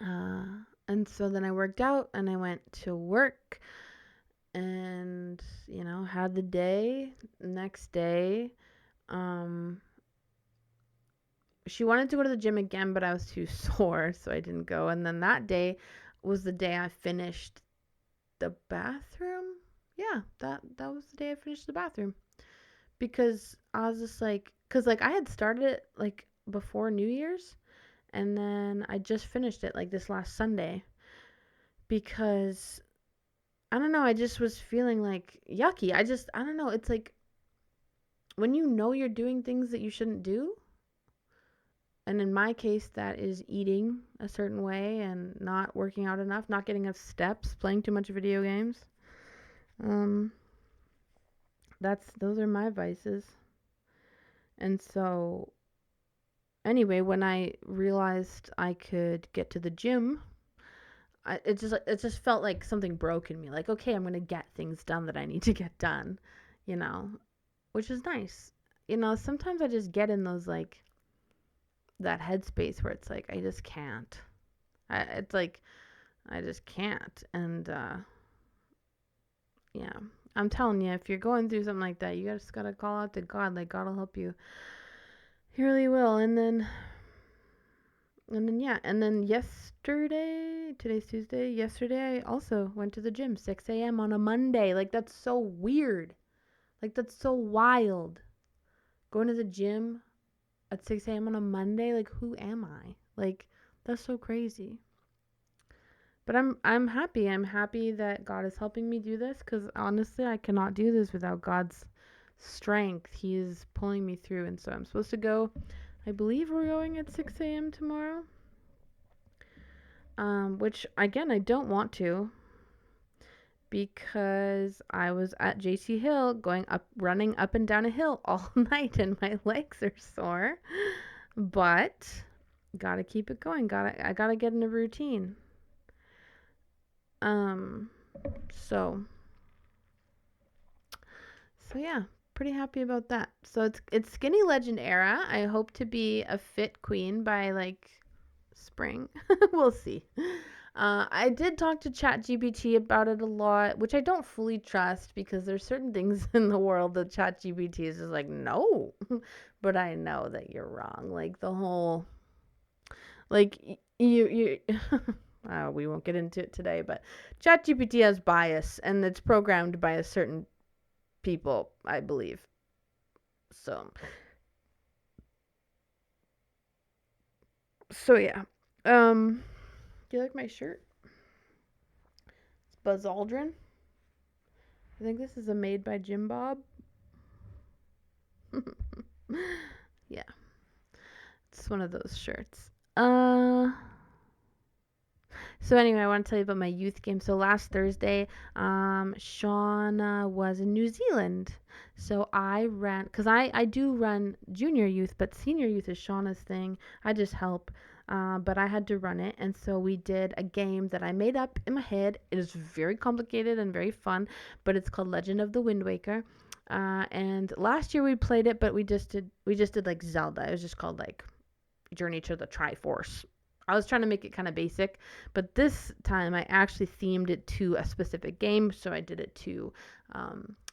And so then I worked out and I went to work and, had the day. Next day, she wanted to go to the gym again, but I was too sore, so I didn't go. And then that day was the day I finished the bathroom. Yeah, that was the day I finished the bathroom. Because I was just like, because like I had started it like before New Year's, and then I just finished it like this last Sunday. Because I don't know, I just was feeling like yucky. I don't know. It's like when you know you're doing things that you shouldn't do, and in my case, that is eating a certain way and not working out enough, not getting enough steps, playing too much video games. Um, those are my vices. And so, anyway, when I realized I could get to the gym, it just felt like something broke in me. Like, okay, I'm gonna get things done that I need to get done, you know, which is nice. Sometimes I just get in those like that headspace where it's like I just can't. It's like I just can't. And yeah, I'm telling you, if you're going through something like that, you just gotta call out to God. Like God will help you. He really will. And then yeah, and then yesterday, today's Tuesday. Yesterday, I also went to the gym 6 a.m. on a Monday. Like that's so weird. Like that's so wild. Going to the gym at 6 a.m. on a Monday. Like who am I? Like that's so crazy. But I'm happy. I'm happy that God is helping me do this because honestly, I cannot do this without God's strength. He is pulling me through, and so I'm supposed to go. I believe we're going at 6 a.m. tomorrow. Which again, I don't want to because I was at JC Hill running up and down a hill all night, and my legs are sore. But gotta keep it going. I gotta get in a routine. Um, so yeah, pretty happy about that. So it's skinny legend era. I hope to be a fit queen by like spring. We'll see. I did talk to ChatGPT about it a lot, which I don't fully trust because there's certain things in the world that ChatGPT is just like, no. But I know that you're wrong. Like the whole, like you we won't get into it today, but ChatGPT has bias and it's programmed by a certain people, I believe. So yeah. Do you like my shirt? It's Buzz Aldrin. I think this is a made by Jim Bob. Yeah. It's one of those shirts. So anyway, I want to tell you about my youth game. So last Thursday, Shauna was in New Zealand. So I ran, because I do run junior youth, but senior youth is Shauna's thing. I just help. But I had to run it. And so we did a game that I made up in my head. It is very complicated and very fun, but it's called Legend of the Wind Waker. And last year we played it, but we just did like Zelda. It was just called like Journey to the Triforce. I was trying to make it kind of basic, but this time I actually themed it to a specific game. So I did it to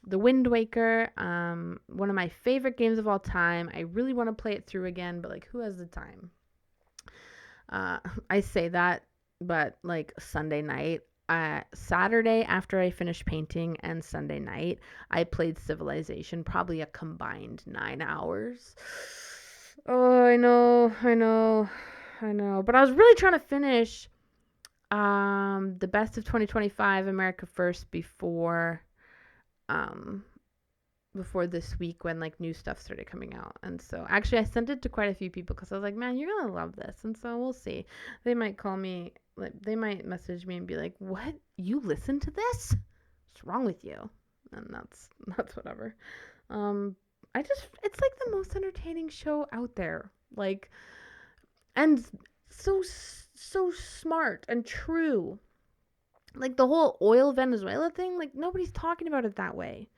The Wind Waker, one of my favorite games of all time. I really want to play it through again, but like, who has the time? I say that, but like Sunday night, Saturday after I finished painting and Sunday night, I played Civilization, probably a combined 9 hours. Oh, I know. But I was really trying to finish the best of 2025 America First before before this week when like new stuff started coming out. And so actually I sent it to quite a few people because I was like, man, you're gonna love this. And so we'll see. They might call me, like they might message me and be like, what, you listen to this? What's wrong with you? And that's whatever. I just, it's like the most entertaining show out there, like, and so smart and true. Like the whole oil Venezuela thing, like nobody's talking about it that way.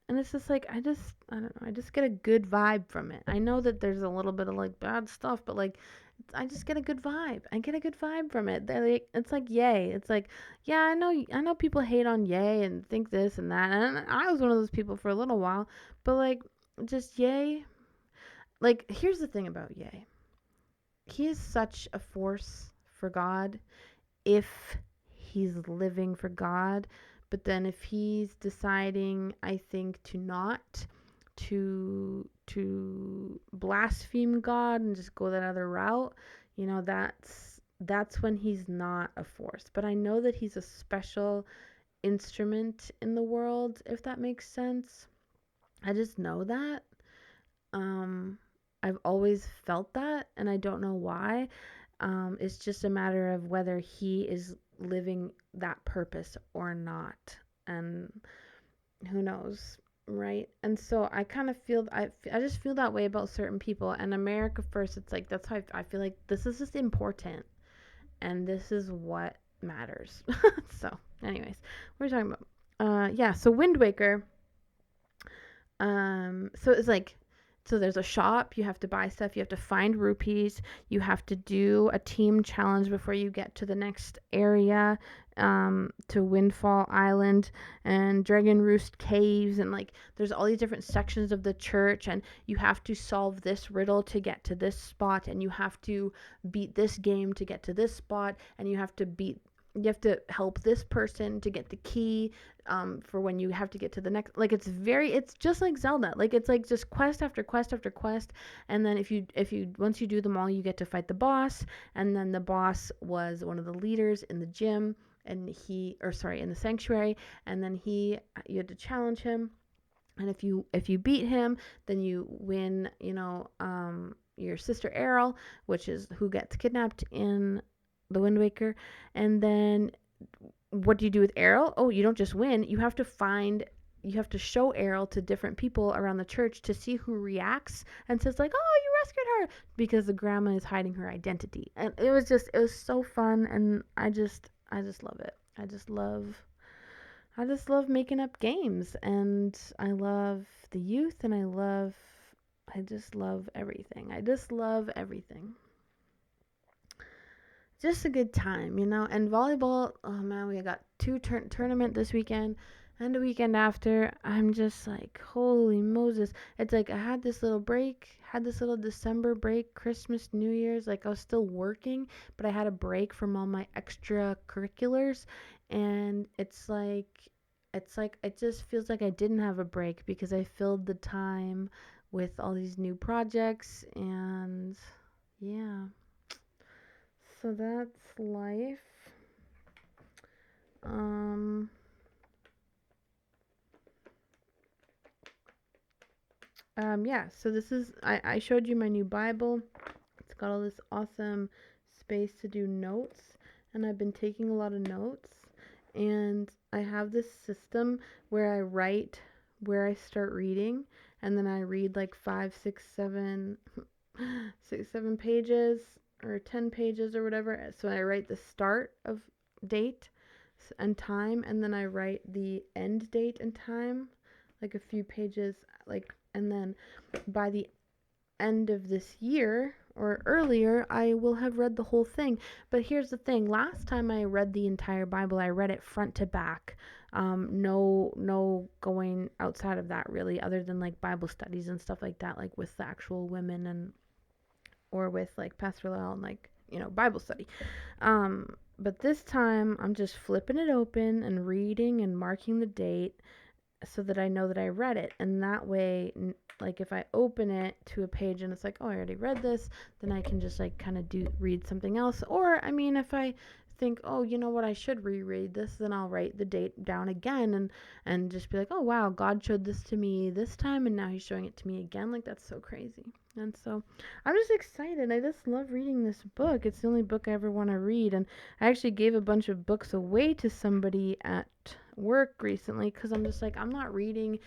And it's just like I don't know, I just get a good vibe from it. I know that there's a little bit of like bad stuff, but like I just get a good vibe. I get a good vibe from it. They're like, it's like yay. It's like, yeah, I know people hate on yay and think this and that. And I was one of those people for a little while, but like just yay. Like here's the thing about yay. He is such a force for God if he's living for God. But then if he's deciding, I think, to not to blaspheme God and just go that other route, that's when he's not a force. But I know that he's a special instrument in the world, if that makes sense. I just know that. Um I've always felt that and I don't know why. It's just a matter of whether he is living that purpose or not. And who knows, right? And so I kind of feel, I just feel that way about certain people. And America First, it's like, that's how I feel like this is just important. And this is what matters. So, anyways, what are we talking about? Yeah, so Wind Waker. So it's like, so there's a shop, you have to buy stuff, you have to find rupees, you have to do a team challenge before you get to the next area, to Windfall Island and Dragon Roost Caves, and like there's all these different sections of the church, and you have to solve this riddle to get to this spot, and you have to beat this game to get to this spot, and you have to help this person to get the key, for when you have to get to the next, like it's just like Zelda, like it's like just quest after quest after quest. And then if you once you do them all, you get to fight the boss. And then the boss was one of the leaders in the gym, and in the sanctuary. And then you had to challenge him, and if you beat him, then you win, your sister Errol, which is who gets kidnapped in the Wind Waker. And then what do you do with Errol? Oh, you don't just win. You have to show Errol to different people around the church to see who reacts and says like, "Oh, you rescued her," because the grandma is hiding her identity. And it was so fun, and I just love it. I just love making up games, and I love the youth, and I just love everything. I just love everything. Just a good time, And volleyball, oh man, we got two tournament this weekend and a weekend after. I'm just like, holy Moses. It's like I had this little break, had this little December break, Christmas, New Year's. Like I was still working, but I had a break from all my extracurriculars. And it's like it just feels like I didn't have a break because I filled the time with all these new projects. And yeah. So that's life. Um, yeah, so this is, I showed you my new Bible. It's got all this awesome space to do notes, and I've been taking a lot of notes. And I have this system where I write where I start reading, and then I read like 5, 6, 7, 6, 7 pages or 10 pages or whatever. So I write the start of date and time, and then I write the end date and time, like a few pages, like, and then by the end of this year or earlier, I will have read the whole thing. But here's the thing: last time I read the entire Bible, I read it front to back. No going outside of that really, other than like Bible studies and stuff like that, like with the actual women and or with like Pastor Lyle and like Bible study. But this time I'm just flipping it open and reading and marking the date so that I know that I read it. And that way, like if I open it to a page and it's like, oh, I already read this, then I can just like kind of read something else. Or I mean, if I think, oh, you know what, I should reread this, then I'll write the date down again and just be like, oh wow, God showed this to me this time and now he's showing it to me again. Like, that's so crazy. And so I'm just excited. I just love reading this book. It's the only book I ever want to read. And I actually gave a bunch of books away to somebody at work recently because I'm just like, I'm not reading.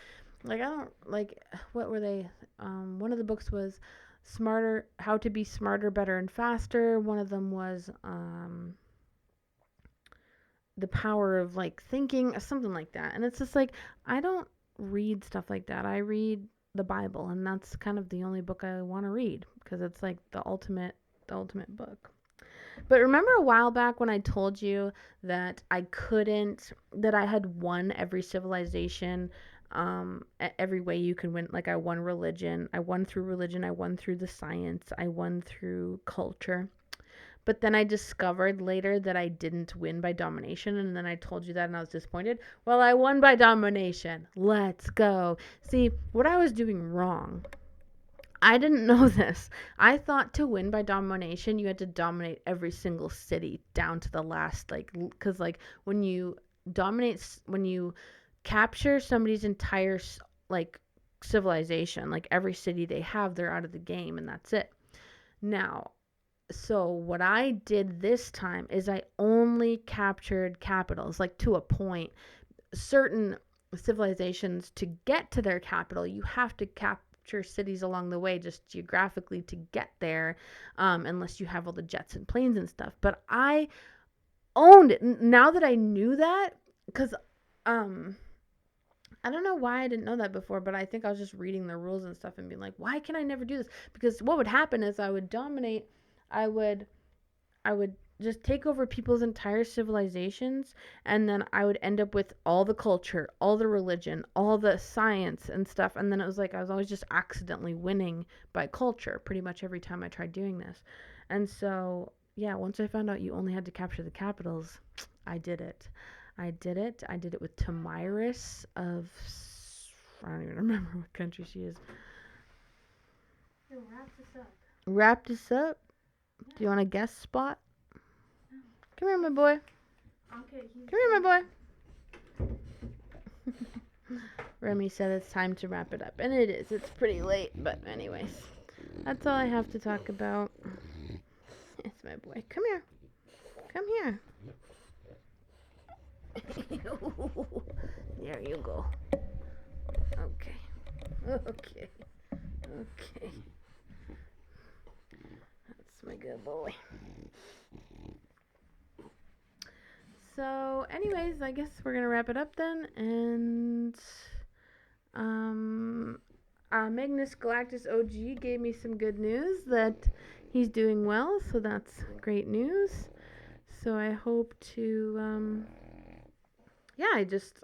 Like, I don't like, what were they? One of the books was Smarter, How to Be Smarter, Better, and Faster. One of them was The Power of like Thinking, or something like that. And it's just like, I don't read stuff like that. I read the Bible, and that's kind of the only book I want to read because it's like the ultimate book. But remember a while back when I told you that that I had won every civilization, every way you can win. Like, I won religion, I won through religion, I won through the science, I won through culture. But then I discovered later that I didn't win by domination, and then I told you that and I was disappointed. Well, I won by domination. Let's go. See, what I was doing wrong, I didn't know this. I thought to win by domination, you had to dominate every single city down to the last, like, because, like, when you when you capture somebody's entire, like, civilization, like, every city they have, they're out of the game, and that's it. Now, so what I did this time is I only captured capitals, like, to a point. Certain civilizations, to get to their capital, you have to capture cities along the way, just geographically, to get there, unless you have all the jets and planes and stuff. But I owned it. Now that I knew that, because I don't know why I didn't know that before, but I think I was just reading the rules and stuff and being like, why can I never do this? Because what would happen is I would dominate, I would just take over people's entire civilizations, and then I would end up with all the culture, all the religion, all the science and stuff. And then it was like I was always just accidentally winning by culture pretty much every time I tried doing this. And so, yeah, once I found out you only had to capture the capitals, I did it. I did it. I did it with Tamiris of, I don't even remember what country she is.
Yo, wrap this up.
Wrap this up? Yeah. Do you want a guest spot?
No.
Come here, my boy.
Okay.
Come here, my boy. Remy said it's time to wrap it up. And it is. It's pretty late. But anyways, that's all I have to talk about. It's my boy. Come here. Come here. There you go. Okay. Okay. Okay. That's my good boy. So, anyways, I guess we're gonna wrap it up then. And Magnus Galactus OG gave me some good news that he's doing well, so that's great news. So I hope to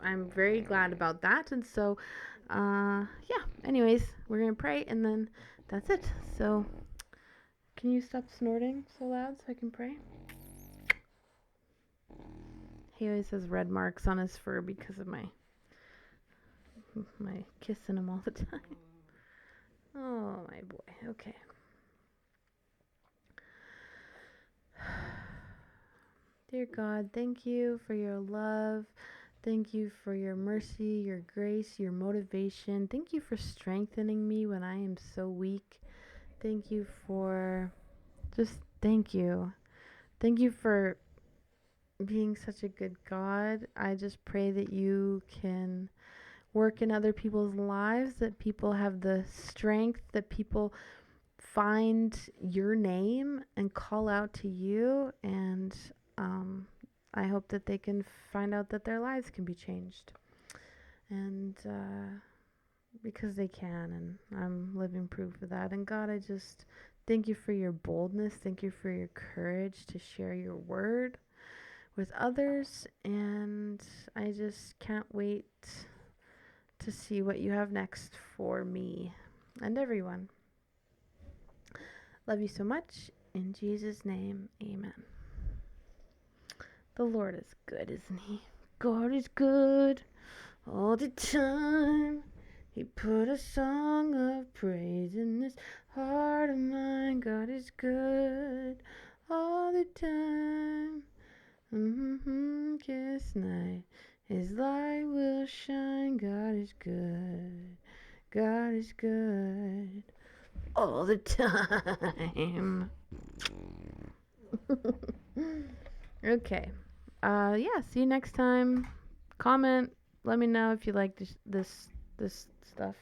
I'm very glad about that. And so anyways, we're gonna pray and then that's it. So can you stop snorting so loud so I can pray? He always has red marks on his fur because of my kissing him all the time. Oh, my boy. Okay. Dear God, thank you for your love. Thank you for your mercy, your grace, your motivation. Thank you for strengthening me when I am so weak. Thank you for thank you. Thank you for being such a good God. I just pray that you can work in other people's lives, that people have the strength, that people find your name and call out to you. And I hope that they can find out that their lives can be changed. And because they can, and I'm living proof of that. And God, I just thank you for your boldness. Thank you for your courage to share your word with others. And I just can't wait to see what you have next for me and everyone. Love you so much. In Jesus' name, amen. The Lord is good, isn't he? God is good all the time. He put a song of praise in this heart of mine. God is good all the time. Kiss night. His light will shine. God is good. God is good. All the time. Okay. Yeah, see you next time. Comment. Let me know if you like this stuff.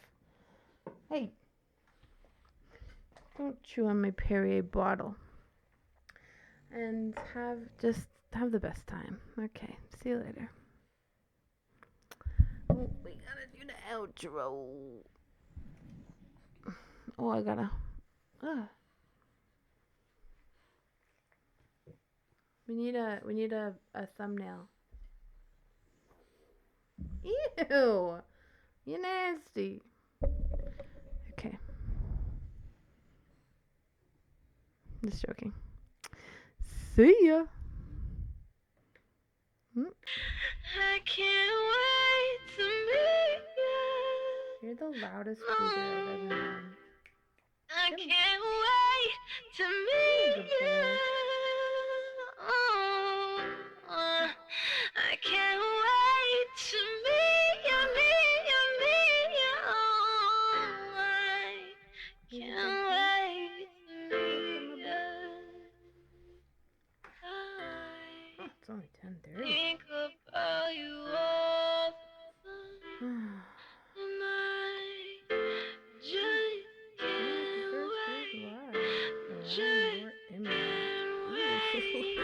Hey, don't chew on my Perrier bottle. And have the best time. Okay, see you later. Oh, we gotta do the outro. Oh, I gotta. We need a thumbnail. Ew, you nasty. Okay, just joking. See ya.
I can't wait to meet you.
You're the loudest speaker I've ever known.
I can't wait to meet
Good
you.
boy.
Oh, I can't wait to meet you, meet you, meet you. Oh, I can't wait to meet you.
Oh, it's only 10:30.
Think about you all the time, and I just can't wait. Just can't wait.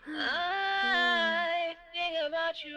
I think about you